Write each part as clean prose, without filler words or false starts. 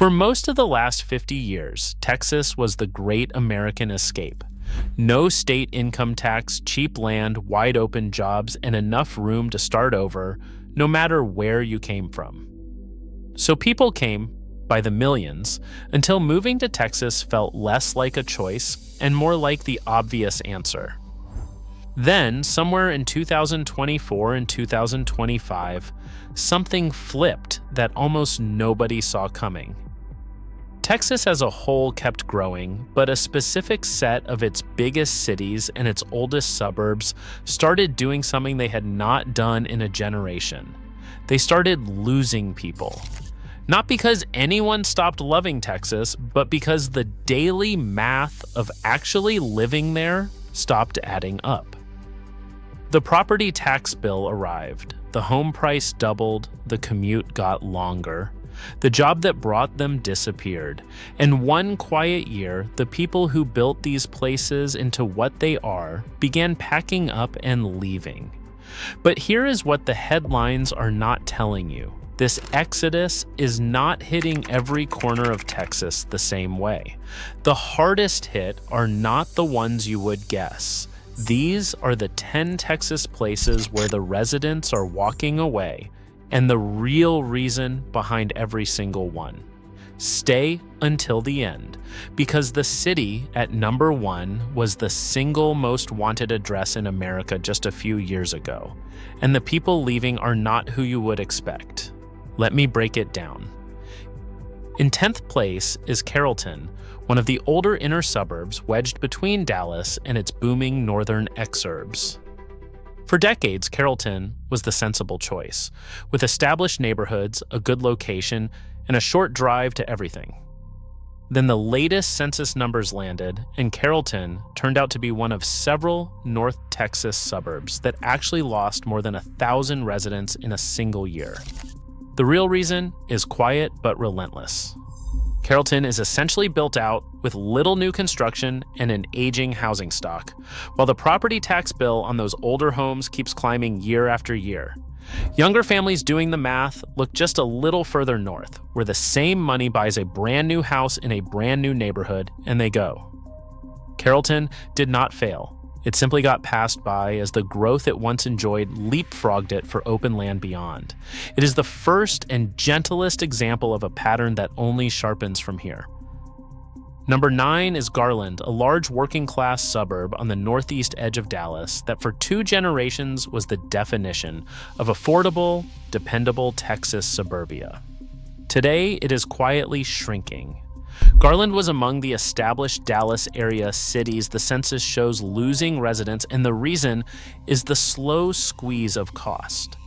For most of the last 50 years, Texas was the great American escape. No state income tax, cheap land, wide open jobs, and enough room to start over, no matter where you came from. So people came, by the millions, until moving to Texas felt less like a choice and more like the obvious answer. Then, somewhere in 2024 and 2025, something flipped that almost nobody saw coming. Texas as a whole kept growing, but a specific set of its biggest cities and its oldest suburbs started doing something they had not done in a generation. They started losing people. Not because anyone stopped loving Texas, but because the daily math of actually living there stopped adding up. The property tax bill arrived, the home price doubled, the commute got longer. The job that brought them disappeared. And one quiet year, the people who built these places into what they are began packing up and leaving. But here is what the headlines are not telling you. This exodus is not hitting every corner of Texas the same way. The hardest hit are not the ones you would guess. These are the 10 Texas places where the residents are walking away, and the real reason behind every single one. Stay until the end, because the city at number 1 was the single most wanted address in America just a few years ago, and the people leaving are not who you would expect. Let me break it down. In 10th place is Carrollton, one of the older inner suburbs wedged between Dallas and its booming northern exurbs. For decades, Carrollton was the sensible choice, with established neighborhoods, a good location, and a short drive to everything. Then the latest census numbers landed, and Carrollton turned out to be one of several North Texas suburbs that actually lost more than 1,000 residents in a single year. The real reason is quiet but relentless. Carrollton is essentially built out with little new construction and an aging housing stock, while the property tax bill on those older homes keeps climbing year after year. Younger families doing the math look just a little further north, where the same money buys a brand new house in a brand new neighborhood, and they go. Carrollton did not fail. It simply got passed by as the growth it once enjoyed leapfrogged it for open land beyond. It is the first and gentlest example of a pattern that only sharpens from here. Number 9 is Garland, a large working-class suburb on the northeast edge of Dallas that for 2 generations was the definition of affordable, dependable Texas suburbia. Today, it is quietly shrinking. Garland was among the established Dallas area cities the census shows losing residents, and the reason is the slow squeeze of cost.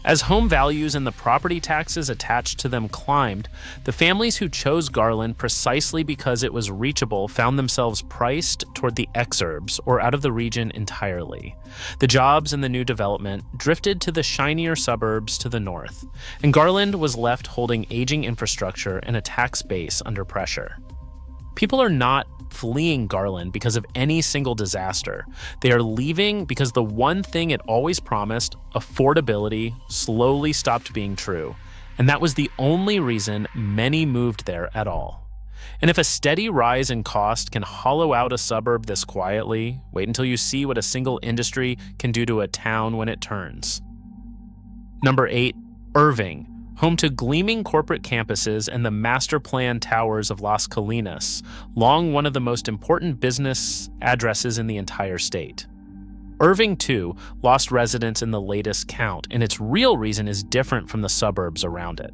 As home values and the property taxes attached to them climbed, the families who chose Garland precisely because it was reachable found themselves priced toward the exurbs or out of the region entirely. The jobs and the new development drifted to the shinier suburbs to the north, and Garland was left holding aging infrastructure and a tax base under pressure. People are not fleeing Garland because of any single disaster. They are leaving because the one thing it always promised, affordability, slowly stopped being true. And that was the only reason many moved there at all. And if a steady rise in cost can hollow out a suburb this quietly, wait until you see what a single industry can do to a town when it turns. Number 8, Irving. Home to gleaming corporate campuses and the master plan towers of Las Colinas, long one of the most important business addresses in the entire state. Irving, too, lost residents in the latest count, and its real reason is different from the suburbs around it.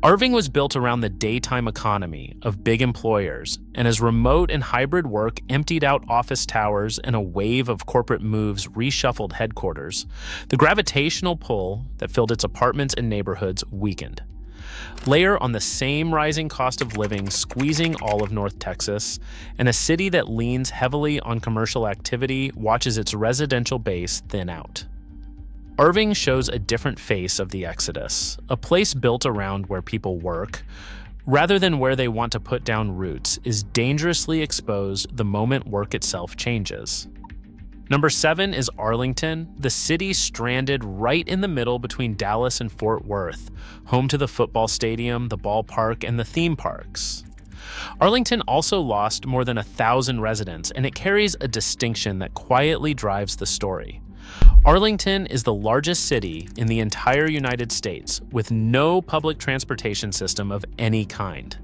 Irving was built around the daytime economy of big employers, and as remote and hybrid work emptied out office towers and a wave of corporate moves reshuffled headquarters, the gravitational pull that filled its apartments and neighborhoods weakened. Layer on the same rising cost of living squeezing all of North Texas, and a city that leans heavily on commercial activity watches its residential base thin out. Irving shows a different face of the exodus, a place built around where people work, rather than where they want to put down roots, is dangerously exposed the moment work itself changes. Number 7 is Arlington, the city stranded right in the middle between Dallas and Fort Worth, home to the football stadium, the ballpark, and the theme parks. Arlington also lost more than 1,000 residents, and it carries a distinction that quietly drives the story. Arlington is the largest city in the entire United States with no public transportation system of any kind.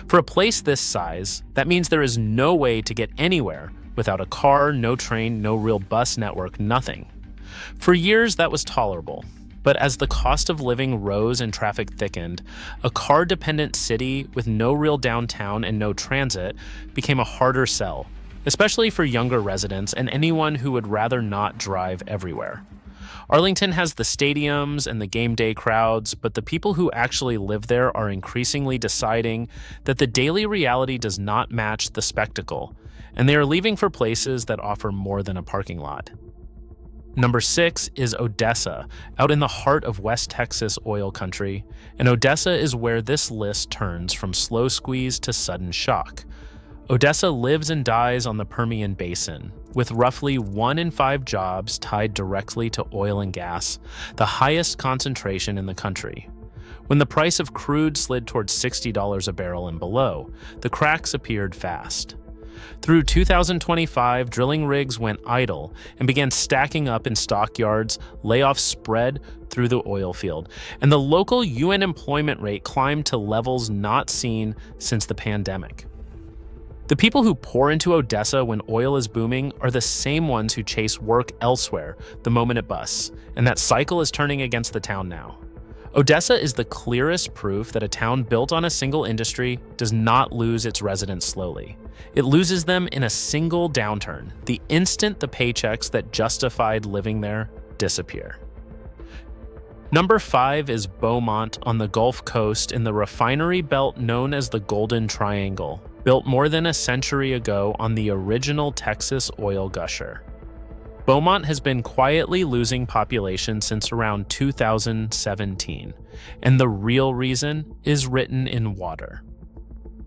For a place this size, that means there is no way to get anywhere without a car, no train, no real bus network, nothing. For years, that was tolerable. But as the cost of living rose and traffic thickened, a car-dependent city with no real downtown and no transit became a harder sell, especially for younger residents and anyone who would rather not drive everywhere. Arlington has the stadiums and the game day crowds, but the people who actually live there are increasingly deciding that the daily reality does not match the spectacle, and they are leaving for places that offer more than a parking lot. Number 6 is Odessa, out in the heart of West Texas oil country, and Odessa is where this list turns from slow squeeze to sudden shock. Odessa lives and dies on the Permian Basin, with roughly 1 in 5 jobs tied directly to oil and gas, the highest concentration in the country. When the price of crude slid towards $60 a barrel and below, the cracks appeared fast. Through 2025, drilling rigs went idle and began stacking up in stockyards, layoffs spread through the oil field, and the local UN employment rate climbed to levels not seen since the pandemic. The people who pour into Odessa when oil is booming are the same ones who chase work elsewhere the moment it busts, and that cycle is turning against the town now. Odessa is the clearest proof that a town built on a single industry does not lose its residents slowly. It loses them in a single downturn, the instant the paychecks that justified living there disappear. Number 5 is Beaumont on the Gulf Coast in the refinery belt known as the Golden Triangle, built more than a century ago on the original Texas oil gusher. Beaumont has been quietly losing population since around 2017, and the real reason is written in water.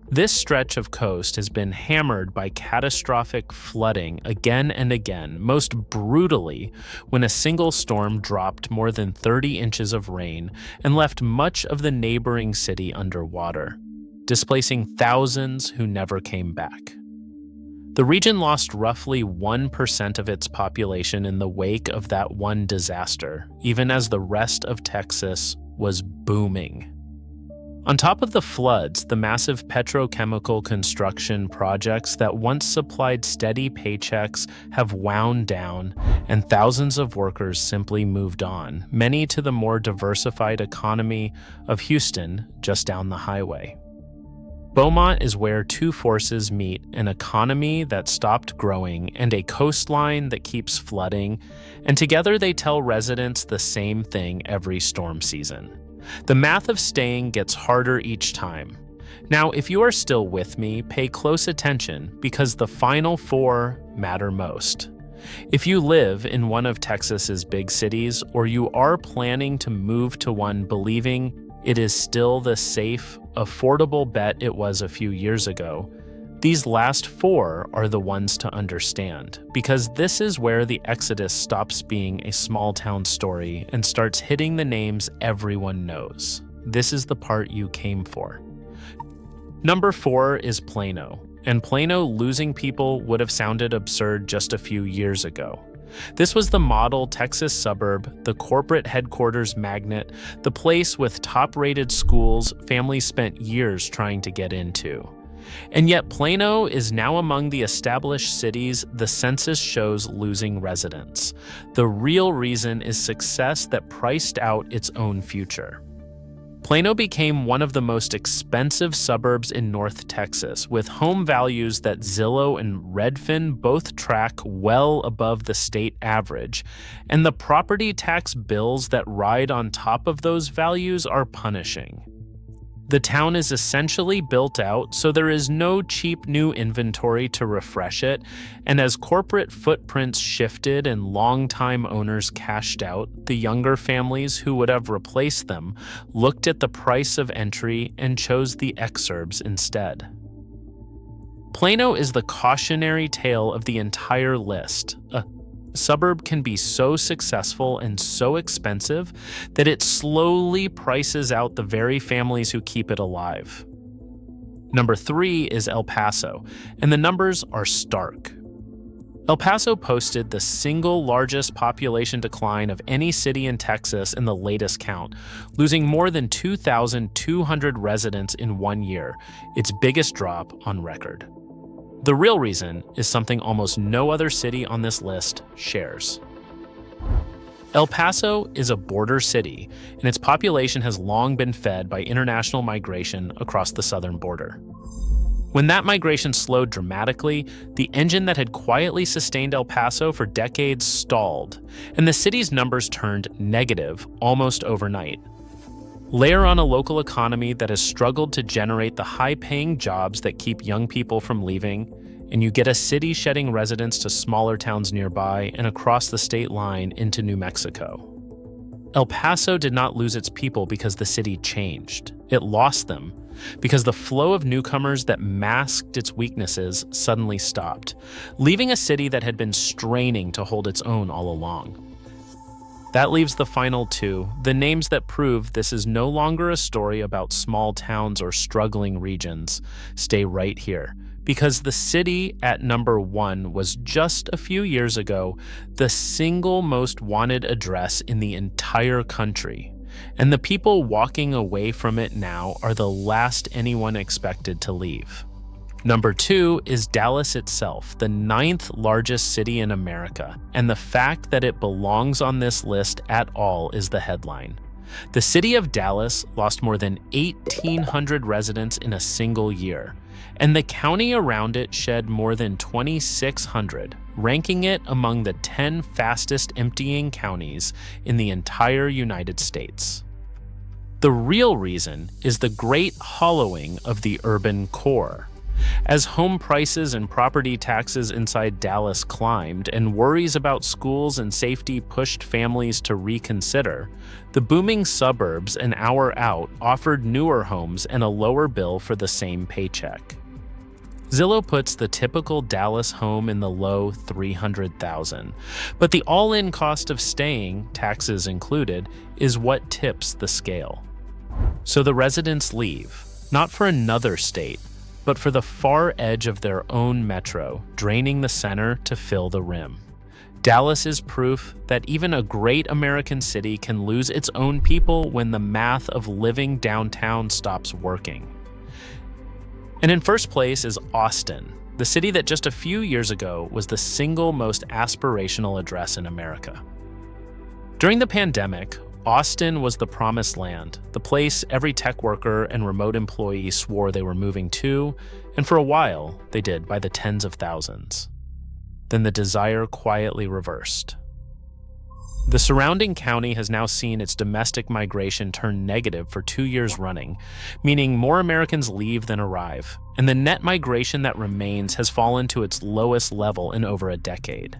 This stretch of coast has been hammered by catastrophic flooding again and again, most brutally when a single storm dropped more than 30 inches of rain and left much of the neighboring city underwater, displacing thousands who never came back. The region lost roughly 1% of its population in the wake of that one disaster, even as the rest of Texas was booming. On top of the floods, the massive petrochemical construction projects that once supplied steady paychecks have wound down, and thousands of workers simply moved on, many to the more diversified economy of Houston just down the highway. Beaumont is where two forces meet: an economy that stopped growing and a coastline that keeps flooding, and together they tell residents the same thing every storm season. The math of staying gets harder each time. Now, if you are still with me, pay close attention because the final 4 matter most. If you live in one of Texas's big cities, or you are planning to move to one believing it is still the safe, affordable bet it was a few years ago, these last 4 are the ones to understand, because this is where the exodus stops being a small town story and starts hitting the names everyone knows. This is the part you came for. Number 4 is Plano, and Plano losing people would have sounded absurd just a few years ago. This was the model Texas suburb, the corporate headquarters magnet, the place with top-rated schools families spent years trying to get into. And yet Plano is now among the established cities the census shows losing residents. The real reason is success that priced out its own future. Plano became one of the most expensive suburbs in North Texas, with home values that Zillow and Redfin both track well above the state average, and the property tax bills that ride on top of those values are punishing. The town is essentially built out, so there is no cheap new inventory to refresh it, and as corporate footprints shifted and longtime owners cashed out, the younger families who would have replaced them looked at the price of entry and chose the exurbs instead. Plano is the cautionary tale of the entire list, suburb can be so successful and so expensive that it slowly prices out the very families who keep it alive. Number 3 is El Paso, and the numbers are stark. El Paso posted the single largest population decline of any city in Texas in the latest count, losing more than 2,200 residents in 1 year, its biggest drop on record. The real reason is something almost no other city on this list shares. El Paso is a border city, and its population has long been fed by international migration across the southern border. When that migration slowed dramatically, the engine that had quietly sustained El Paso for decades stalled, and the city's numbers turned negative almost overnight. Layer on a local economy that has struggled to generate the high-paying jobs that keep young people from leaving, and you get a city shedding residents to smaller towns nearby and across the state line into New Mexico. El Paso did not lose its people because the city changed. It lost them because the flow of newcomers that masked its weaknesses suddenly stopped, leaving a city that had been straining to hold its own all along. That leaves the final 2, the names that prove this is no longer a story about small towns or struggling regions. Stay right here, because the city at number 1 was just a few years ago the single most wanted address in the entire country. And the people walking away from it now are the last anyone expected to leave. Number 2 is Dallas itself, the 9th largest city in America, and the fact that it belongs on this list at all is the headline. The city of Dallas lost more than 1,800 residents in a single year, and the county around it shed more than 2,600, ranking it among the 10 fastest emptying counties in the entire United States. The real reason is the great hollowing of the urban core. As home prices and property taxes inside Dallas climbed and worries about schools and safety pushed families to reconsider, the booming suburbs an hour out offered newer homes and a lower bill for the same paycheck. Zillow puts the typical Dallas home in the low $300,000, but the all-in cost of staying, taxes included, is what tips the scale. So the residents leave, not for another state, but for the far edge of their own metro, draining the center to fill the rim. Dallas is proof that even a great American city can lose its own people when the math of living downtown stops working. And in first place is Austin, the city that just a few years ago was the single most aspirational address in America. During the pandemic, Austin was the promised land, the place every tech worker and remote employee swore they were moving to, and for a while, they did by the tens of thousands. Then the desire quietly reversed. The surrounding county has now seen its domestic migration turn negative for 2 years running, meaning more Americans leave than arrive, and the net migration that remains has fallen to its lowest level in over a decade.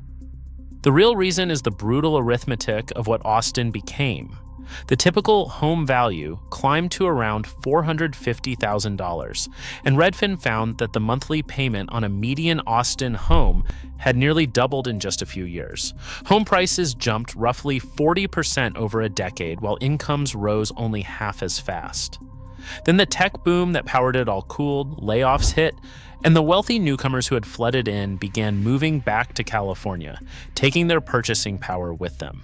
The real reason is the brutal arithmetic of what Austin became. The typical home value climbed to around $450,000, and Redfin found that the monthly payment on a median Austin home had nearly doubled in just a few years. Home prices jumped roughly 40% over a decade, while incomes rose only half as fast. Then the tech boom that powered it all cooled, layoffs hit, and the wealthy newcomers who had flooded in began moving back to California, taking their purchasing power with them.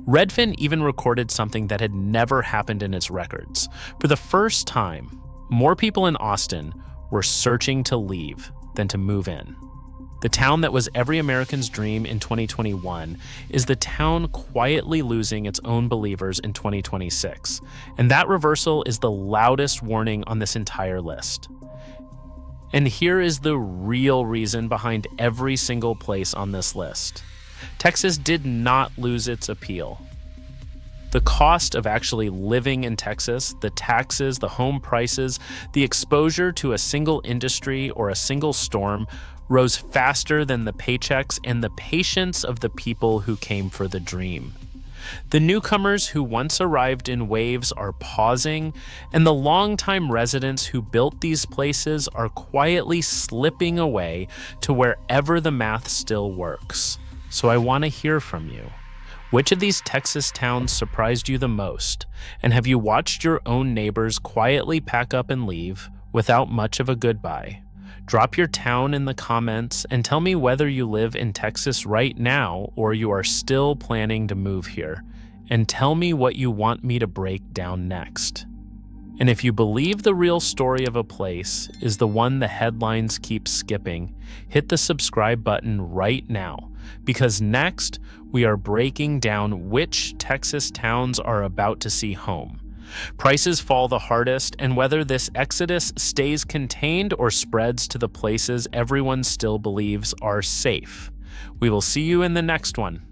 Redfin even recorded something that had never happened in its records. For the first time, more people in Austin were searching to leave than to move in. The town that was every American's dream in 2021 is the town quietly losing its own believers in 2026, and that reversal is the loudest warning on this entire list. And here is the real reason behind every single place on this list. Texas did not lose its appeal. The cost of actually living in Texas, the taxes, the home prices, the exposure to a single industry or a single storm rose faster than the paychecks and the patience of the people who came for the dream. The newcomers who once arrived in waves are pausing, and the longtime residents who built these places are quietly slipping away to wherever the math still works. so I want to hear from you. Which of these Texas towns surprised you the most? And have you watched your own neighbors quietly pack up and leave without much of a goodbye? Drop your town in the comments and tell me whether you live in Texas right now or you are still planning to move here. And tell me what you want me to break down next. And if you believe the real story of a place is the one the headlines keep skipping, hit the subscribe button right now, because next we are breaking down which Texas towns are about to see home. Prices fall the hardest, and whether this exodus stays contained or spreads to the places everyone still believes are safe. We will see you in the next one.